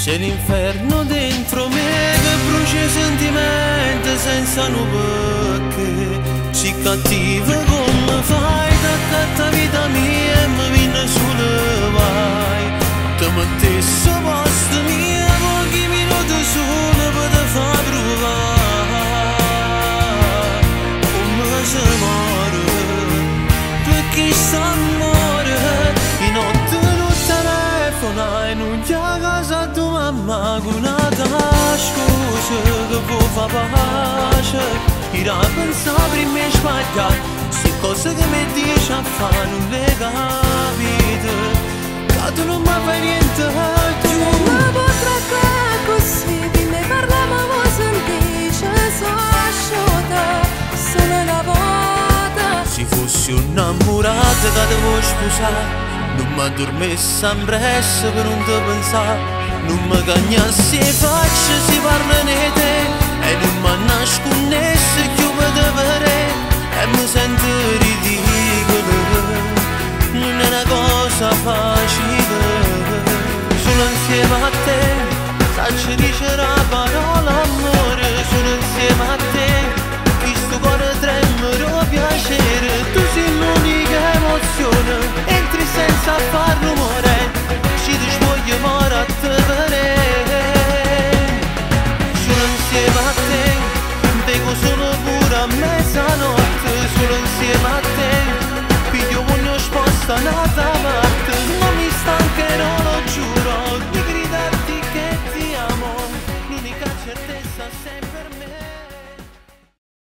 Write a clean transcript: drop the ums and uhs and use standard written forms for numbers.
C'è l'inferno dentro me che brucia i sentimenti senza nuove che ci cattiva come fai da vita mia e mi viene sulle vai te mettessi a posto mia pochi minuti solo per te far provare come si muore perché s'amore di notte non telefona e non ti a casa tua mamma con una scusa che vuoi fa pace irà a pensare prima e sbagliare se cose che mi dici a fare non le capite che tu non mi fai niente giù ma potrà che così di me parliamo sentisce s'asciuta solo una volta se fossi innamorata che devo sposare non mi addormessi impresso per non te pensare non mi cagnassi e faccia si parla di te e non mi nascondessi più per te vedere e mi sento ridicolo non è una cosa facile solo insieme a te sacci dice la parola amore solo insieme a te questo cuore tremere piacere